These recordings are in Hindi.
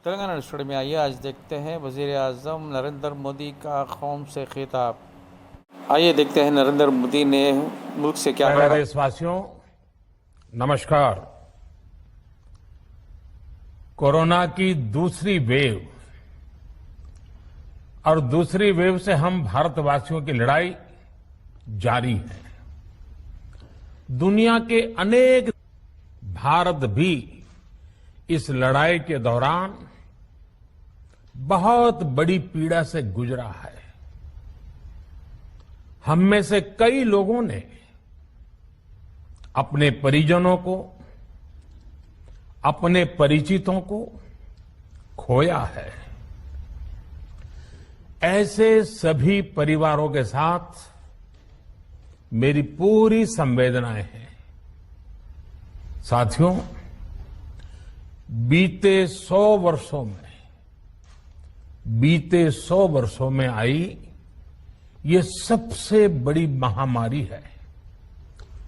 तेलंगाना स्टूडियो में आइए आज देखते हैं वज़ीर आज़म नरेंद्र मोदी का कौम से खिताब। आइए देखते हैं नरेंद्र मोदी ने मुल्क से क्या प्यारे कहा। देशवासियों, नमस्कार। कोरोना की दूसरी वेव और दूसरी वेव से हम भारतवासियों की लड़ाई जारी है। दुनिया के अनेक भारत भी इस लड़ाई के दौरान बहुत बड़ी पीड़ा से गुजरा है। हम में से कई लोगों ने अपने परिजनों को, अपने परिचितों को खोया है। ऐसे सभी परिवारों के साथ मेरी पूरी संवेदनाएं हैं। साथियों, बीते 100 वर्षों में आई ये सबसे बड़ी महामारी है,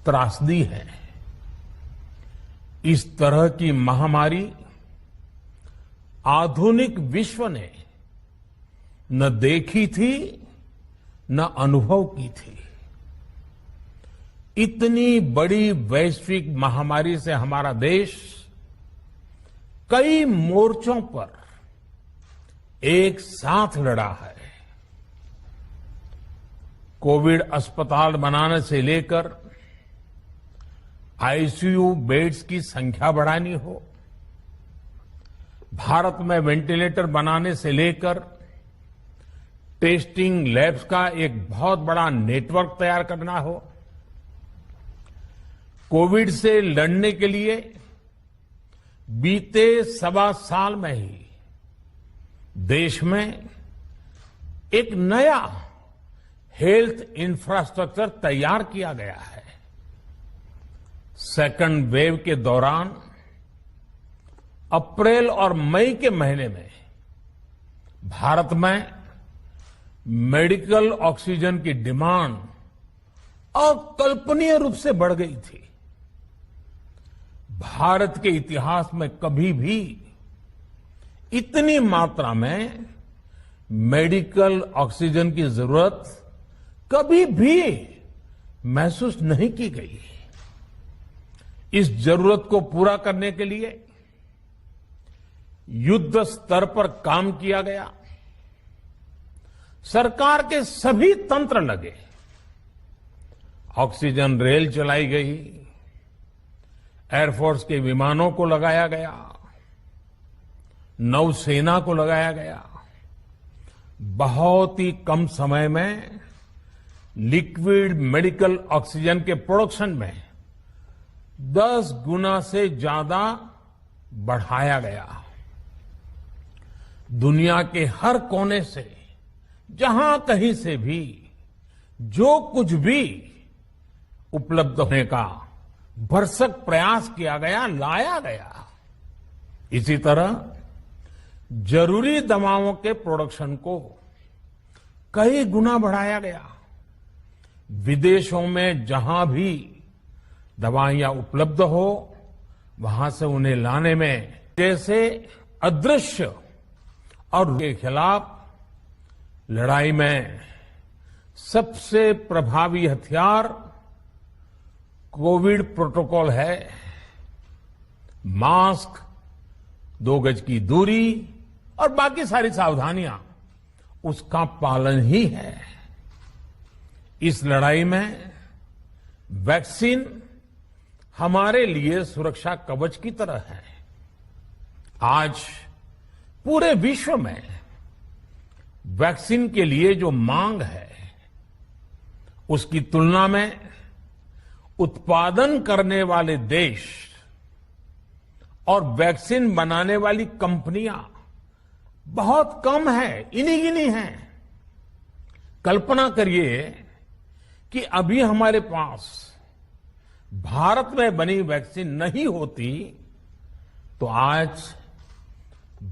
त्रासदी है। इस तरह की महामारी आधुनिक विश्व ने न देखी थी न अनुभव की थी। इतनी बड़ी वैश्विक महामारी से हमारा देश कई मोर्चों पर एक साथ लड़ा है। कोविड अस्पताल बनाने से लेकर आईसीयू बेड्स की संख्या बढ़ानी हो, भारत में वेंटिलेटर बनाने से लेकर टेस्टिंग लैब्स का एक बहुत बड़ा नेटवर्क तैयार करना हो, कोविड से लड़ने के लिए बीते 1.25 साल में ही देश में एक नया हेल्थ इंफ्रास्ट्रक्चर तैयार किया गया है। सेकंड वेव के दौरान अप्रैल और मई के महीने में भारत में मेडिकल ऑक्सीजन की डिमांड अकल्पनीय रूप से बढ़ गई थी। भारत के इतिहास में कभी भी इतनी मात्रा में मेडिकल ऑक्सीजन की जरूरत कभी भी महसूस नहीं की गई। इस जरूरत को पूरा करने के लिए युद्ध स्तर पर काम किया गया। सरकार के सभी तंत्र लगे। ऑक्सीजन रेल चलाई गई, एयरफोर्स के विमानों को लगाया गया, नौसेना को लगाया गया। बहुत ही कम समय में लिक्विड मेडिकल ऑक्सीजन के प्रोडक्शन में 10 गुना से ज्यादा बढ़ाया गया। दुनिया के हर कोने से, जहां कहीं से भी जो कुछ भी उपलब्ध होने का भरसक प्रयास किया गया, लाया गया। इसी तरह जरूरी दवाओं के प्रोडक्शन को कई गुना बढ़ाया गया। विदेशों में जहां भी दवाइयां उपलब्ध हो, वहां से उन्हें लाने में जैसे अदृश्य और के खिलाफ लड़ाई में सबसे प्रभावी हथियार कोविड प्रोटोकॉल है। मास्क, 2 गज की दूरी और बाकी सारी सावधानियां, उसका पालन ही है। इस लड़ाई में वैक्सीन हमारे लिए सुरक्षा कवच की तरह है। आज पूरे विश्व में वैक्सीन के लिए जो मांग है, उसकी तुलना में उत्पादन करने वाले देश और वैक्सीन बनाने वाली कंपनियां बहुत कम है, इन्हीं गिनी हैं। कल्पना करिए कि अभी हमारे पास भारत में बनी वैक्सीन नहीं होती तो आज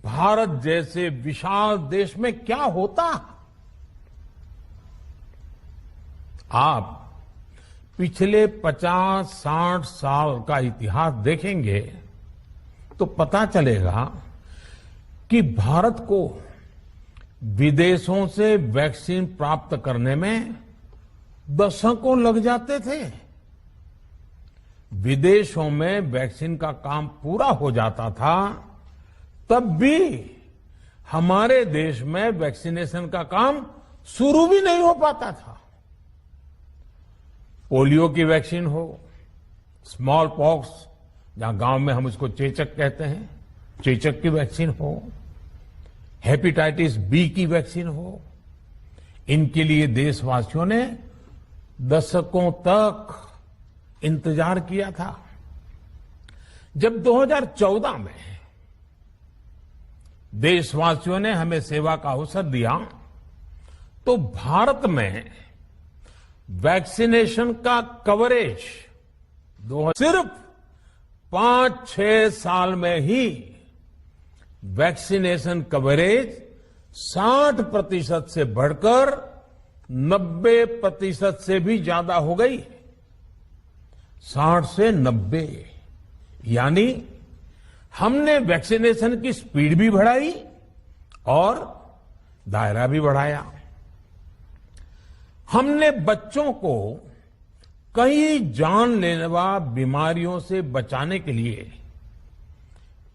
भारत जैसे विशाल देश में क्या होता। आप पिछले 50-60 साल का इतिहास देखेंगे तो पता चलेगा कि भारत को विदेशों से वैक्सीन प्राप्त करने में दशकों लग जाते थे। विदेशों में वैक्सीन का काम पूरा हो जाता था, तब भी हमारे देश में वैक्सीनेशन का काम शुरू भी नहीं हो पाता था। पोलियो की वैक्सीन हो, स्मॉल पॉक्स, जहां गांव में हम इसको चेचक कहते हैं, चेचक की वैक्सीन हो, हेपेटाइटिस बी की वैक्सीन हो, इनके लिए देशवासियों ने दशकों तक इंतजार किया था। जब 2014 में देशवासियों ने हमें सेवा का अवसर दिया, तो भारत में वैक्सीनेशन का कवरेज सिर्फ 5-6 साल में ही वैक्सीनेशन कवरेज 60% से बढ़कर 90% से भी ज्यादा हो गई। 60 से 90, यानी हमने वैक्सीनेशन की स्पीड भी बढ़ाई और दायरा भी बढ़ाया। हमने बच्चों को कई जानलेवा बीमारियों से बचाने के लिए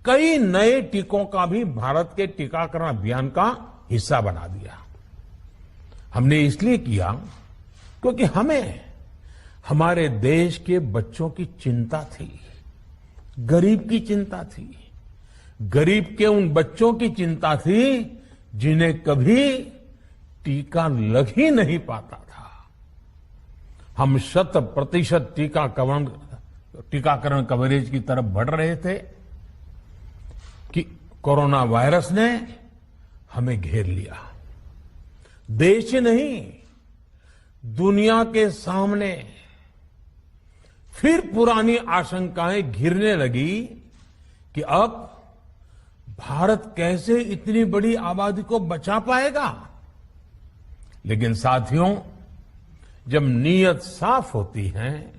कई नए टीकों का भी भारत के टीकाकरण अभियान का हिस्सा बना दिया। हमने इसलिए किया क्योंकि हमें हमारे देश के बच्चों की चिंता थी, गरीब की चिंता थी, गरीब के उन बच्चों की चिंता थी जिन्हें कभी टीका लग ही नहीं पाता था। हम 100% टीकाकरण कवरेज की तरफ बढ़ रहे थे कि कोरोना वायरस ने हमें घेर लिया। देश ही नहीं, दुनिया के सामने फिर पुरानी आशंकाएं घिरने लगी कि अब भारत कैसे इतनी बड़ी आबादी को बचा पाएगा। लेकिन साथियों, जब नीयत साफ होती है,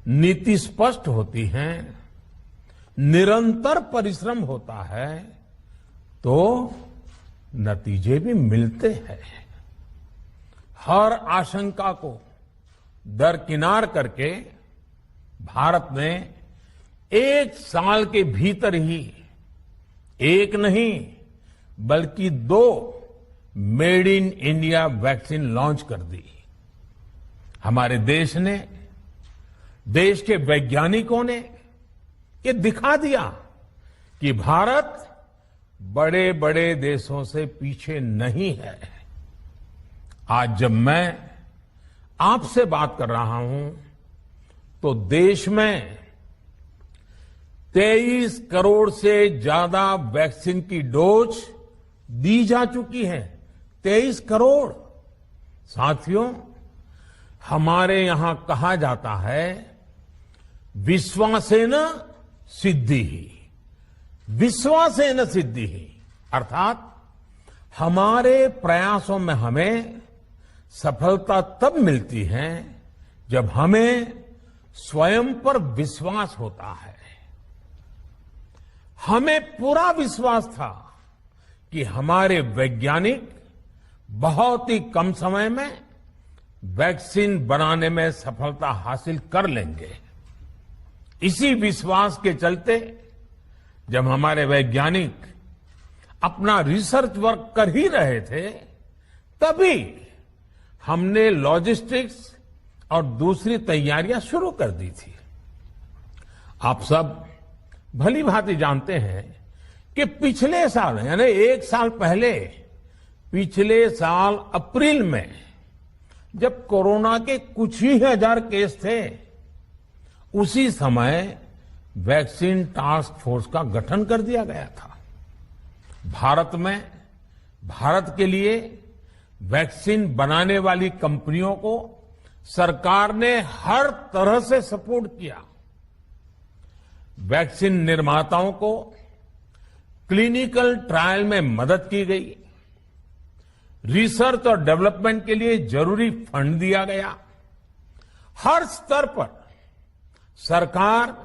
नीति स्पष्ट होती है, निरंतर परिश्रम होता है, तो नतीजे भी मिलते हैं। हर आशंका को दरकिनार करके भारत ने 1 साल के भीतर ही एक नहीं बल्कि 2 made in India vaccine launch कर दी। हमारे देश ने, देश के वैज्ञानिकों ने ये दिखा दिया कि भारत बड़े बड़े देशों से पीछे नहीं है। आज जब मैं आपसे बात कर रहा हूं, तो देश में 23 करोड़ से ज्यादा वैक्सीन की डोज दी जा चुकी है। 23 करोड़। साथियों, हमारे यहां कहा जाता है, विश्वासेन सिद्धिः, विश्वासेन सिद्धिः, अर्थात हमारे प्रयासों में हमें सफलता तब मिलती है जब हमें स्वयं पर विश्वास होता है। हमें पूरा विश्वास था कि हमारे वैज्ञानिक बहुत ही कम समय में वैक्सीन बनाने में सफलता हासिल कर लेंगे। इसी विश्वास के चलते जब हमारे वैज्ञानिक अपना रिसर्च वर्क कर ही रहे थे, तभी हमने लॉजिस्टिक्स और दूसरी तैयारियां शुरू कर दी थी। आप सब भली भांति जानते हैं कि पिछले साल, यानी 1 साल पहले, पिछले साल अप्रैल में जब कोरोना के कुछ ही हजार केस थे, उसी समय वैक्सीन टास्क फोर्स का गठन कर दिया गया था। भारत में, भारत के लिए वैक्सीन बनाने वाली कंपनियों को सरकार ने हर तरह से सपोर्ट किया। वैक्सीन निर्माताओं को क्लिनिकल ट्रायल में मदद की गई। रिसर्च और डेवलपमेंट के लिए जरूरी फंड दिया गया। हर स्तर पर सरकार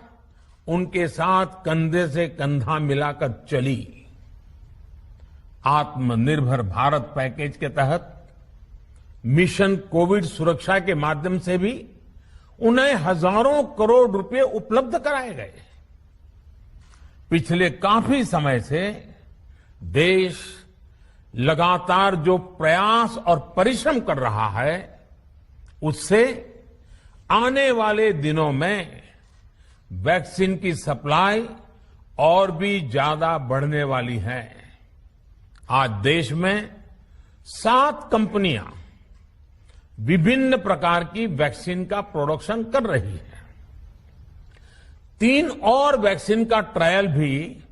उनके साथ कंधे से कंधा मिलाकर चली। आत्मनिर्भर भारत पैकेज के तहत मिशन कोविड सुरक्षा के माध्यम से भी उन्हें हजारों करोड़ रुपए उपलब्ध कराए गए। पिछले काफी समय से देश लगातार जो प्रयास और परिश्रम कर रहा है, उससे आने वाले दिनों में वैक्सीन की सप्लाई और भी ज्यादा बढ़ने वाली है। आज देश में 7 कंपनियां विभिन्न प्रकार की वैक्सीन का प्रोडक्शन कर रही है। 3 और वैक्सीन का ट्रायल भी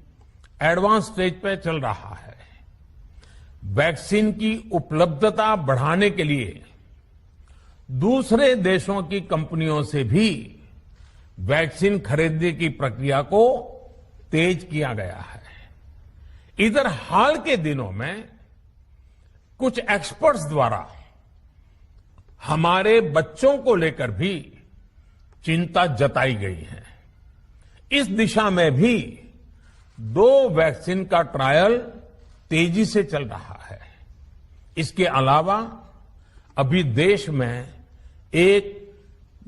एडवांस स्टेज पे चल रहा है। वैक्सीन की उपलब्धता बढ़ाने के लिए दूसरे देशों की कंपनियों से भी वैक्सीन खरीदने की प्रक्रिया को तेज किया गया है। इधर हाल के दिनों में कुछ एक्सपर्ट्स द्वारा हमारे बच्चों को लेकर भी चिंता जताई गई है। इस दिशा में भी 2 वैक्सीन का ट्रायल तेजी से चल रहा है। इसके अलावा अभी देश में एक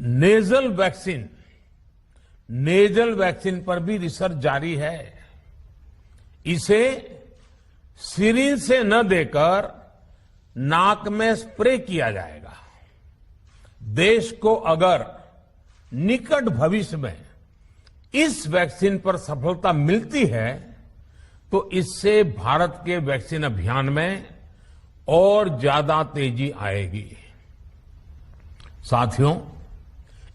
नेजल वैक्सीन पर भी रिसर्च जारी है। इसे सिरिंज से न देकर नाक में स्प्रे किया जाएगा। देश को अगर निकट भविष्य में इस वैक्सीन पर सफलता मिलती है तो इससे भारत के वैक्सीन अभियान में और ज्यादा तेजी आएगी। साथियों,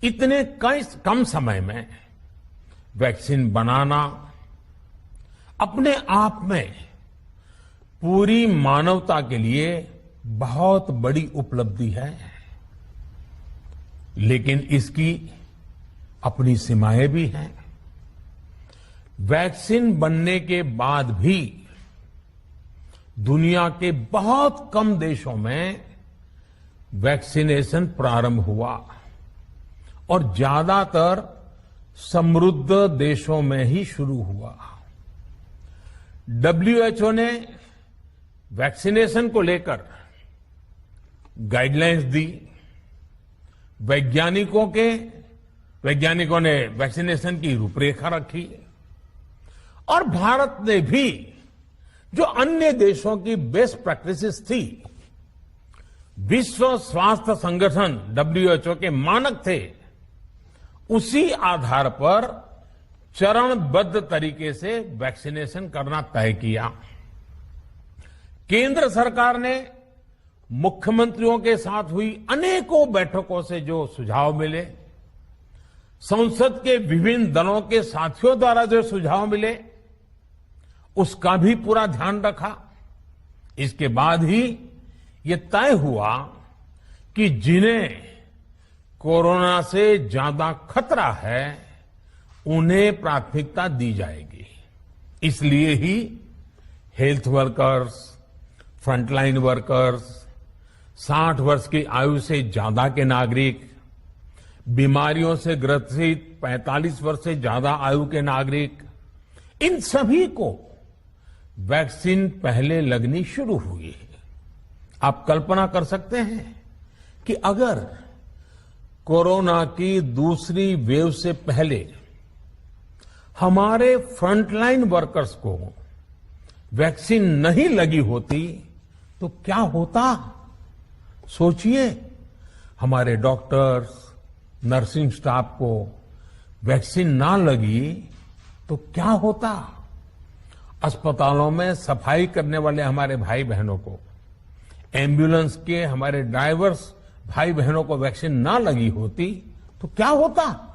इतने कम समय में वैक्सीन बनाना अपने आप में पूरी मानवता के लिए बहुत बड़ी उपलब्धि है, लेकिन इसकी अपनी सीमाएं भी हैं। वैक्सीन बनने के बाद भी दुनिया के बहुत कम देशों में वैक्सीनेशन प्रारंभ हुआ और ज्यादातर समृद्ध देशों में ही शुरू हुआ। WHO ने वैक्सीनेशन को लेकर गाइडलाइंस दी। वैज्ञानिकों ने वैक्सीनेशन की रूपरेखा रखी और भारत ने भी जो अन्य देशों की बेस्ट प्रैक्टिसेस थी, विश्व स्वास्थ्य संगठन WHO के मानक थे, उसी आधार पर चरणबद्ध तरीके से वैक्सीनेशन करना तय किया। केंद्र सरकार ने मुख्यमंत्रियों के साथ हुई अनेकों बैठकों से जो सुझाव मिले, संसद के विभिन्न दलों के साथियों द्वारा जो सुझाव मिले, उसका भी पूरा ध्यान रखा। इसके बाद ही ये तय हुआ कि जिन्हें कोरोना से ज्यादा खतरा है उन्हें प्राथमिकता दी जाएगी। इसलिए ही हेल्थ वर्कर्स, फ्रंटलाइन वर्कर्स, 60 वर्ष की आयु से ज्यादा के नागरिक, बीमारियों से ग्रसित 45 वर्ष से ज्यादा आयु के नागरिक, इन सभी को वैक्सीन पहले लगनी शुरू हुई है। आप कल्पना कर सकते हैं कि अगर कोरोना की दूसरी वेव से पहले हमारे फ्रंटलाइन वर्कर्स को वैक्सीन नहीं लगी होती तो क्या होता? सोचिए, हमारे डॉक्टर्स, नर्सिंग स्टाफ को वैक्सीन ना लगी तो क्या होता? अस्पतालों में सफाई करने वाले हमारे भाई बहनों को, एम्बुलेंस के हमारे ड्राइवर्स भाई बहनों को वैक्सीन ना लगी होती तो क्या होता?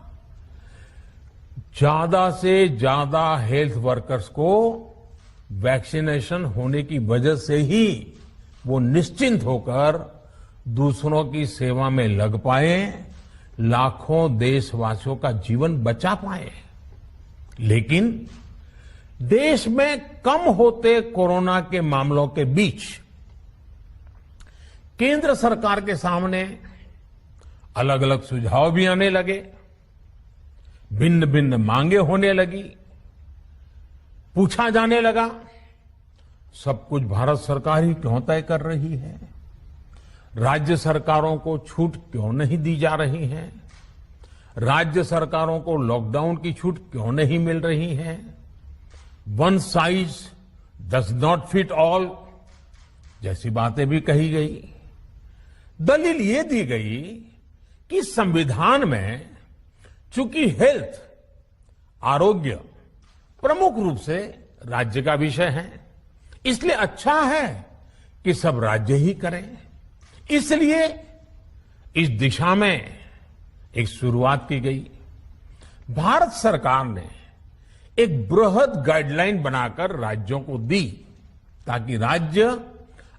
ज्यादा से ज्यादा हेल्थ वर्कर्स को वैक्सीनेशन होने की वजह से ही वो निश्चिंत होकर दूसरों की सेवा में लग पाए, लाखों देशवासियों का जीवन बचा पाए। लेकिन देश में कम होते कोरोना के मामलों के बीच केंद्र सरकार के सामने अलग अलग सुझाव भी आने लगे, भिन्न भिन्न मांगे होने लगी, पूछा जाने लगा सब कुछ भारत सरकार ही क्यों तय कर रही है? राज्य सरकारों को छूट क्यों नहीं दी जा रही है? राज्य सरकारों को लॉकडाउन की छूट क्यों नहीं मिल रही है? One size does not fit all जैसी बातें भी कही गई। दलील ये दी गई कि संविधान में चूंकि हेल्थ, आरोग्य प्रमुख रूप से राज्य का विषय है, इसलिए अच्छा है कि सब राज्य ही करें। इसलिए इस दिशा में एक शुरुआत की गई। भारत सरकार ने एक बृहद गाइडलाइन बनाकर राज्यों को दी ताकि राज्य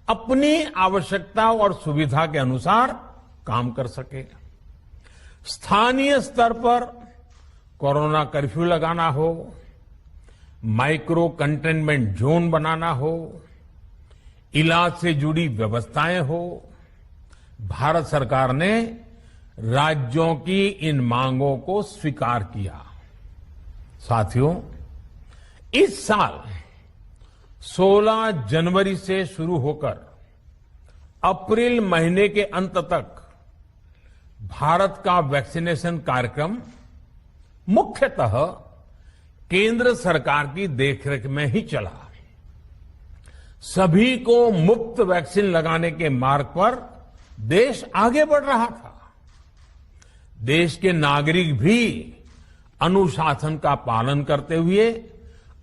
अपनी आवश्यकता और सुविधा के अनुसार काम कर सके। स्थानीय स्तर पर कोरोना कर्फ्यू लगाना हो, माइक्रो कंटेनमेंट जोन बनाना हो, इलाज से जुड़ी व्यवस्थाएं हो, भारत सरकार ने राज्यों की इन मांगों को स्वीकार किया। साथियों, इस साल 16 जनवरी से शुरू होकर अप्रैल महीने के अंत तक भारत का वैक्सीनेशन कार्यक्रम मुख्यतः केंद्र सरकार की देखरेख में ही चला। सभी को मुफ्त वैक्सीन लगाने के मार्ग पर देश आगे बढ़ रहा था। देश के नागरिक भी अनुशासन का पालन करते हुए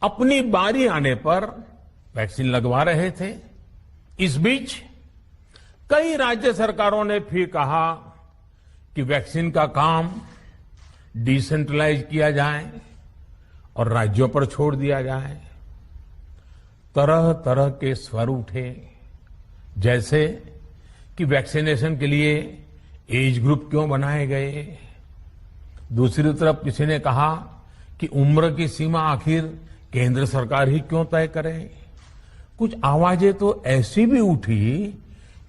अपनी बारी आने पर वैक्सीन लगवा रहे थे। इस बीच कई राज्य सरकारों ने फिर कहा कि वैक्सीन का काम डिसेंट्रलाइज किया जाए और राज्यों पर छोड़ दिया जाए। तरह तरह के स्वर उठे, जैसे कि वैक्सीनेशन के लिए एज ग्रुप क्यों बनाए गए। दूसरी तरफ किसी ने कहा कि उम्र की सीमा आखिर केंद्र सरकार ही क्यों तय करे। कुछ आवाजें तो ऐसी भी उठी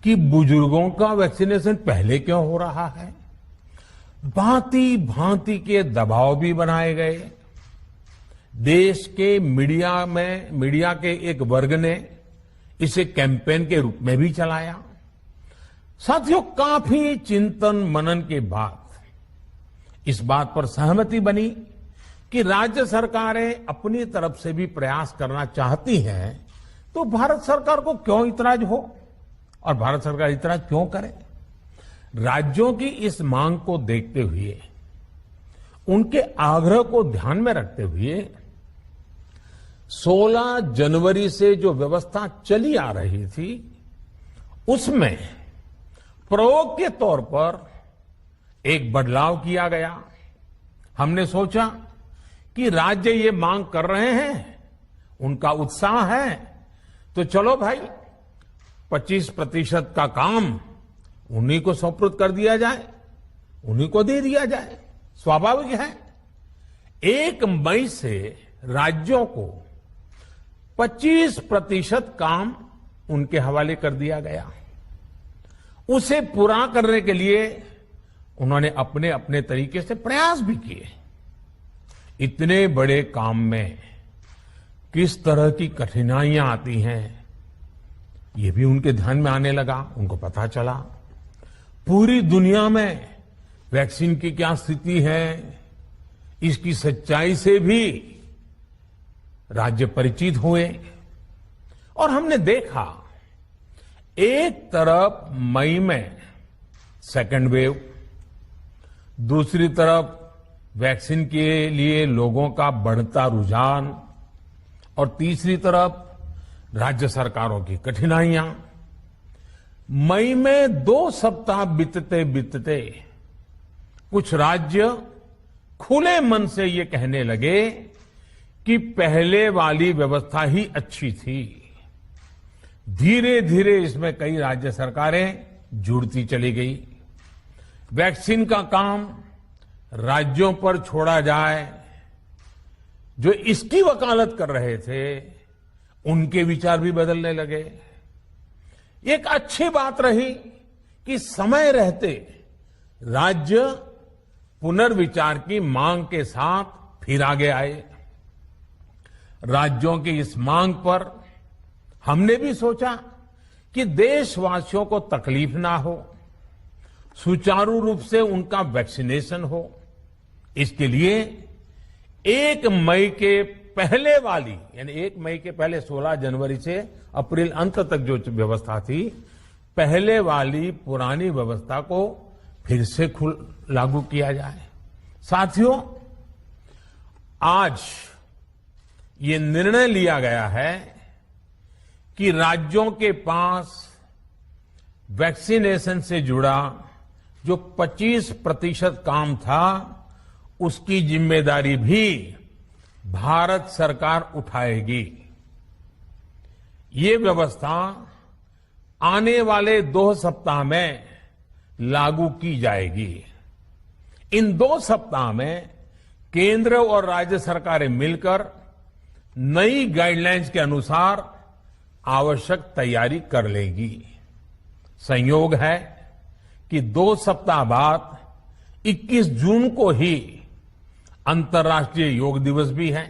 कि बुजुर्गों का वैक्सीनेशन पहले क्यों हो रहा है। भांति भांति के दबाव भी बनाए गए। देश के मीडिया के एक वर्ग ने इसे कैंपेन के रूप में भी चलाया। साथियों, काफी चिंतन मनन के बाद इस बात पर सहमति बनी कि राज्य सरकारें अपनी तरफ से भी प्रयास करना चाहती हैं, तो भारत सरकार को क्यों इतराज हो और भारत सरकार इतराज क्यों करे। राज्यों की इस मांग को देखते हुए, उनके आग्रह को ध्यान में रखते हुए 16 जनवरी से जो व्यवस्था चली आ रही थी, उसमें प्रयोग के तौर पर एक बदलाव किया गया। हमने सोचा कि राज्य ये मांग कर रहे हैं, उनका उत्साह है, तो चलो भाई 25% का काम उन्हीं को सुपुर्द कर दिया जाए, उन्हीं को दे दिया जाए। स्वाभाविक है 1 मई से राज्यों को 25% काम उनके हवाले कर दिया गया। उसे पूरा करने के लिए उन्होंने अपने अपने तरीके से प्रयास भी किए। इतने बड़े काम में किस तरह की कठिनाइयां आती हैं, ये भी उनके ध्यान में आने लगा। उनको पता चला पूरी दुनिया में वैक्सीन की क्या स्थिति है, इसकी सच्चाई से भी राज्य परिचित हुए। और हमने देखा, एक तरफ मई में सेकेंड वेव, दूसरी तरफ वैक्सीन के लिए लोगों का बढ़ता रुझान, और तीसरी तरफ राज्य सरकारों की कठिनाइयां। मई में 2 सप्ताह बीतते बीतते कुछ राज्य खुले मन से ये कहने लगे कि पहले वाली व्यवस्था ही अच्छी थी। धीरे धीरे इसमें कई राज्य सरकारें जुड़ती चली गई। वैक्सीन का काम राज्यों पर छोड़ा जाए। जो इसकी वकालत कर रहे थे, उनके विचार भी बदलने लगे। एक अच्छी बात रही कि समय रहते राज्य पुनर्विचार की मांग के साथ फिर आगे आए। राज्यों की इस मांग पर हमने भी सोचा कि देशवासियों को तकलीफ ना हो, सुचारू रूप से उनका वैक्सीनेशन हो। इसके लिए 1 मई के पहले वाली, यानी 1 मई के पहले 16 जनवरी से अप्रैल अंत तक जो व्यवस्था थी, पहले वाली पुरानी व्यवस्था को फिर से लागू किया जाए। साथियों, आज ये निर्णय लिया गया है कि राज्यों के पास वैक्सीनेशन से जुड़ा जो 25% काम था, उसकी जिम्मेदारी भी भारत सरकार उठाएगी। ये व्यवस्था आने वाले 2 सप्ताह में लागू की जाएगी। इन 2 सप्ताह में केंद्र और राज्य सरकारें मिलकर नई गाइडलाइंस के अनुसार आवश्यक तैयारी कर लेगी। संयोग है कि 2 सप्ताह बाद 21 जून को ही अंतर्राष्ट्रीय योग दिवस भी है।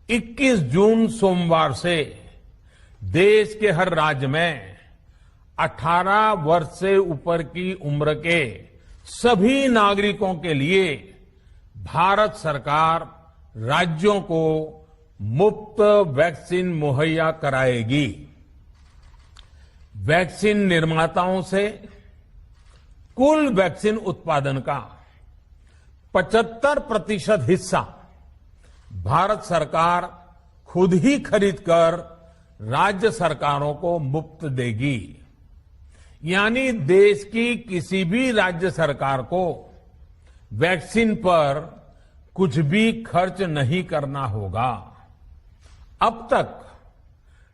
21 जून सोमवार से देश के हर राज्य में 18 वर्ष से ऊपर की उम्र के सभी नागरिकों के लिए भारत सरकार राज्यों को मुफ्त वैक्सीन मुहैया कराएगी। वैक्सीन निर्माताओं से कुल वैक्सीन उत्पादन का 75% हिस्सा भारत सरकार खुद ही खरीदकर राज्य सरकारों को मुफ्त देगी। यानी देश की किसी भी राज्य सरकार को वैक्सीन पर कुछ भी खर्च नहीं करना होगा। अब तक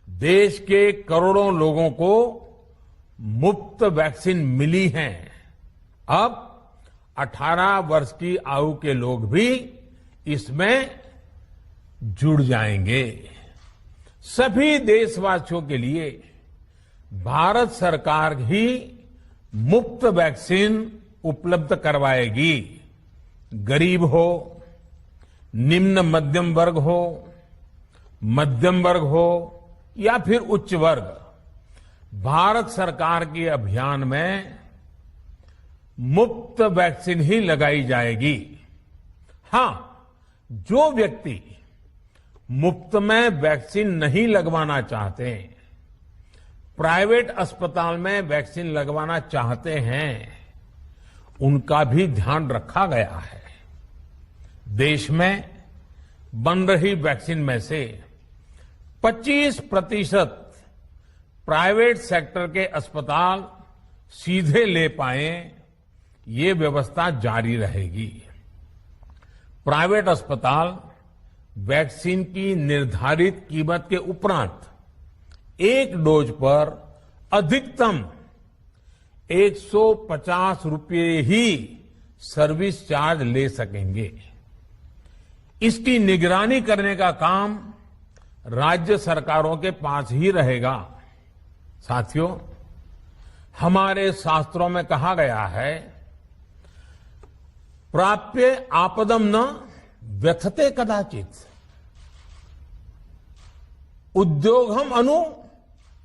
देश के करोड़ों लोगों को मुफ्त वैक्सीन मिली है। अब 18 वर्ष की आयु के लोग भी इसमें जुड़ जाएंगे। सभी देशवासियों के लिए भारत सरकार ही मुफ्त वैक्सीन उपलब्ध करवाएगी। गरीब हो, निम्न मध्यम वर्ग हो, मध्यम वर्ग हो या फिर उच्च वर्ग, भारत सरकार के अभियान में मुफ्त वैक्सीन ही लगाई जाएगी। हां, जो व्यक्ति मुफ्त में वैक्सीन नहीं लगवाना चाहते, प्राइवेट अस्पताल में वैक्सीन लगवाना चाहते हैं, उनका भी ध्यान रखा गया है। देश में बन रही वैक्सीन में से 25% प्राइवेट सेक्टर के अस्पताल सीधे ले पाए, ये व्यवस्था जारी रहेगी। प्राइवेट अस्पताल वैक्सीन की निर्धारित कीमत के उपरांत एक डोज पर अधिकतम 150 रुपये ही सर्विस चार्ज ले सकेंगे। इसकी निगरानी करने का काम राज्य सरकारों के पास ही रहेगा। साथियों, हमारे शास्त्रों में कहा गया है, प्राप्य आपदम न व्यथते कदाचित, उद्योगम अनु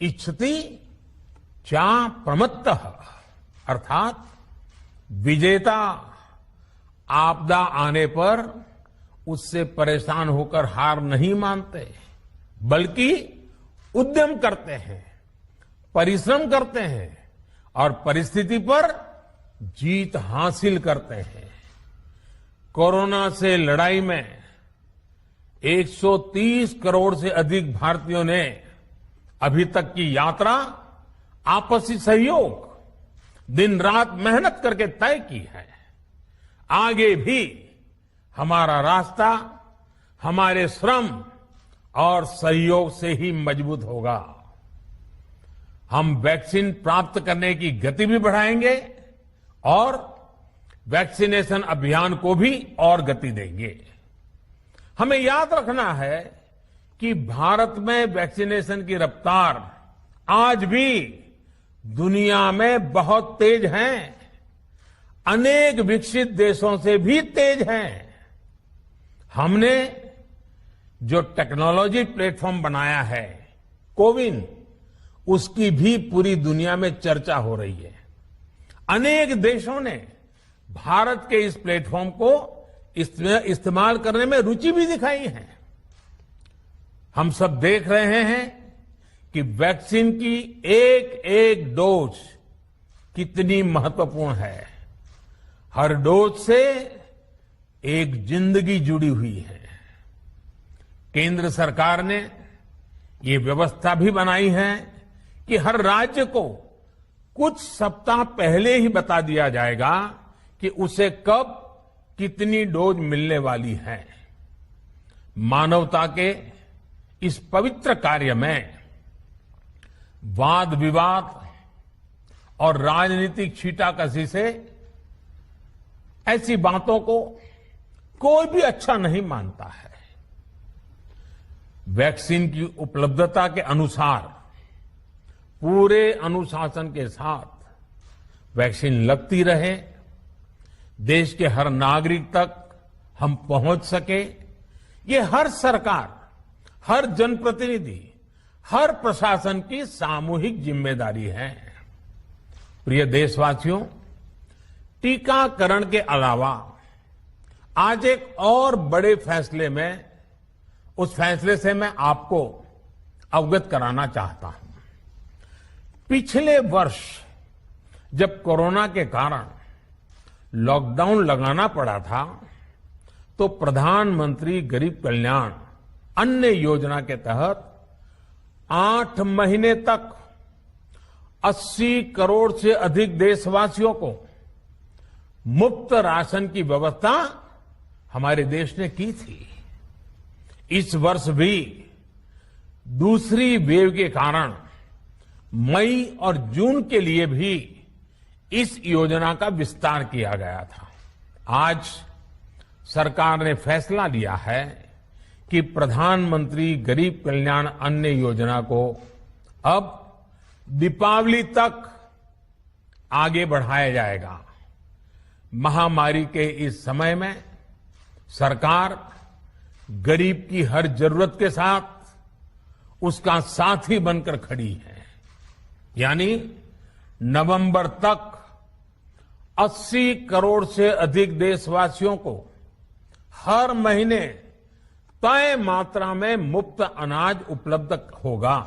इच्छति चा प्रमत्तः। अर्थात विजेता आपदा आने पर उससे परेशान होकर हार नहीं मानते, बल्कि उद्यम करते हैं, परिश्रम करते हैं और परिस्थिति पर जीत हासिल करते हैं। कोरोना से लड़ाई में 130 करोड़ से अधिक भारतीयों ने अभी तक की यात्रा आपसी सहयोग, दिन रात मेहनत करके तय की है। आगे भी हमारा रास्ता हमारे श्रम और सहयोग से ही मजबूत होगा। हम वैक्सीन प्राप्त करने की गति भी बढ़ाएंगे और वैक्सीनेशन अभियान को भी और गति देंगे। हमें याद रखना है कि भारत में वैक्सीनेशन की रफ्तार आज भी दुनिया में बहुत तेज है, अनेक विकसित देशों से भी तेज है। हमने जो टेक्नोलॉजी प्लेटफॉर्म बनाया है, कोविन, उसकी भी पूरी दुनिया में चर्चा हो रही है। अनेक देशों ने भारत के इस प्लेटफॉर्म को इस्तेमाल करने में रुचि भी दिखाई है। हम सब देख रहे हैं कि वैक्सीन की एक एक डोज कितनी महत्वपूर्ण है। हर डोज से एक जिंदगी जुड़ी हुई है। केंद्र सरकार ने ये व्यवस्था भी बनाई है कि हर राज्य को कुछ सप्ताह पहले ही बता दिया जाएगा कि उसे कब कितनी डोज मिलने वाली है। मानवता के इस पवित्र कार्य में वाद विवाद और राजनीतिक छींटाकशी से ऐसी बातों को कोई भी अच्छा नहीं मानता है। वैक्सीन की उपलब्धता के अनुसार पूरे अनुशासन के साथ वैक्सीन लगती रहे, देश के हर नागरिक तक हम पहुंच सके, ये हर सरकार, हर जनप्रतिनिधि, हर प्रशासन की सामूहिक जिम्मेदारी है। प्रिय देशवासियों, टीकाकरण के अलावा आज एक और बड़े फैसले में, उस फैसले से मैं आपको अवगत कराना चाहता हूं। पिछले वर्ष जब कोरोना के कारण लॉकडाउन लगाना पड़ा था, तो प्रधानमंत्री गरीब कल्याण अन्न योजना के तहत 8 महीने तक 80 करोड़ से अधिक देशवासियों को मुफ्त राशन की व्यवस्था हमारे देश ने की थी। इस वर्ष भी दूसरी वेव के कारण मई और जून के लिए भी इस योजना का विस्तार किया गया था। आज सरकार ने फैसला लिया है कि प्रधानमंत्री गरीब कल्याण अन्न योजना को अब दीपावली तक आगे बढ़ाया जाएगा। महामारी के इस समय में सरकार गरीब की हर जरूरत के साथ उसका साथी बनकर खड़ी है। यानी नवंबर तक 80 करोड़ से अधिक देशवासियों को हर महीने तय मात्रा में मुफ्त अनाज उपलब्ध होगा।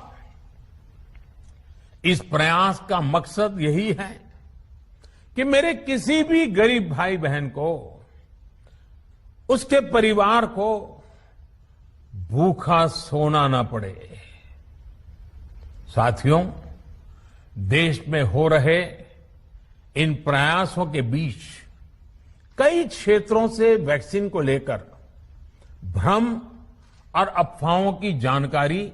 इस प्रयास का मकसद यही है कि मेरे किसी भी गरीब भाई बहन को, उसके परिवार को भूखा सोना ना पड़े। साथियों, देश में हो रहे इन प्रयासों के बीच कई क्षेत्रों से वैक्सीन को लेकर भ्रम और अफवाहों की जानकारी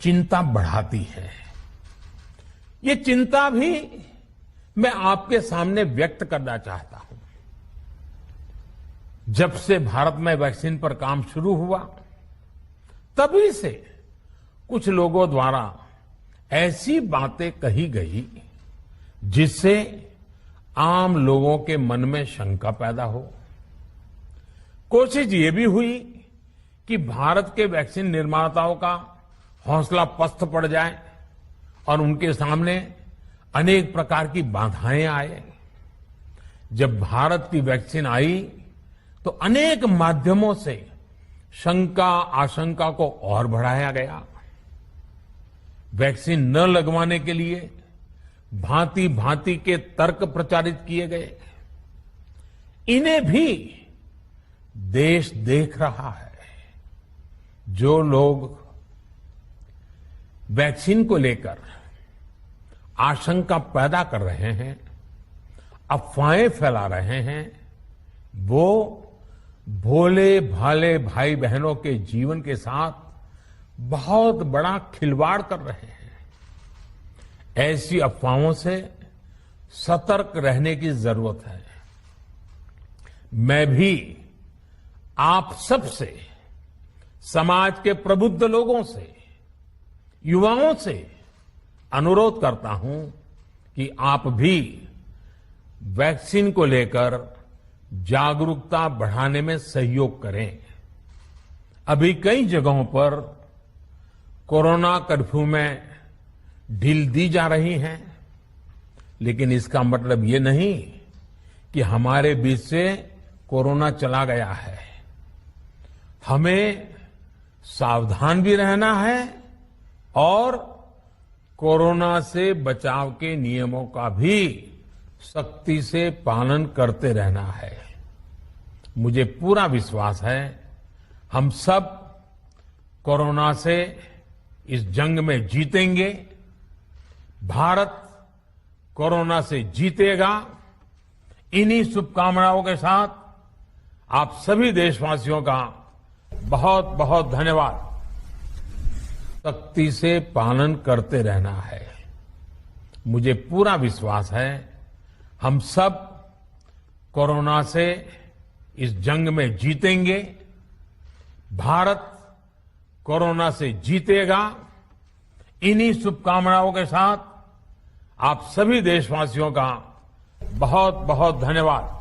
चिंता बढ़ाती है। ये चिंता भी मैं आपके सामने व्यक्त करना चाहता हूं। जब से भारत में वैक्सीन पर काम शुरू हुआ, तभी से कुछ लोगों द्वारा ऐसी बातें कही गई जिससे आम लोगों के मन में शंका पैदा हो। कोशिश ये भी हुई कि भारत के वैक्सीन निर्माताओं का हौसला पस्त पड़ जाए और उनके सामने अनेक प्रकार की बाधाएं आए। जब भारत की वैक्सीन आई तो अनेक माध्यमों से शंका आशंका को और बढ़ाया गया। वैक्सीन न लगवाने के लिए भांति भांति के तर्क प्रचारित किए गए। इन्हें भी देश देख रहा है। जो लोग वैक्सीन को लेकर आशंका पैदा कर रहे हैं, अफवाहें फैला रहे हैं, वो भोले भाले भाई बहनों के जीवन के साथ बहुत बड़ा खिलवाड़ कर रहे हैं। ऐसी अफवाहों से सतर्क रहने की जरूरत है। मैं भी आप सबसे, समाज के प्रबुद्ध लोगों से, युवाओं से अनुरोध करता हूं कि आप भी वैक्सीन को लेकर जागरूकता बढ़ाने में सहयोग करें। अभी कई जगहों पर कोरोना कर्फ्यू में ढील दी जा रही है, लेकिन इसका मतलब ये नहीं कि हमारे बीच से कोरोना चला गया है। हमें सावधान भी रहना है और कोरोना से बचाव के नियमों का भी सख्ती से पालन करते रहना है। मुझे पूरा विश्वास है हम सब कोरोना से इस जंग में जीतेंगे। भारत कोरोना से जीतेगा। इन्हीं शुभकामनाओं के साथ आप सभी देशवासियों का बहुत बहुत धन्यवाद। सख्ती से पालन करते रहना है। मुझे पूरा विश्वास है हम सब कोरोना से इस जंग में जीतेंगे। भारत कोरोना से जीतेगा। इन्हीं शुभकामनाओं के साथ आप सभी देशवासियों का बहुत बहुत धन्यवाद।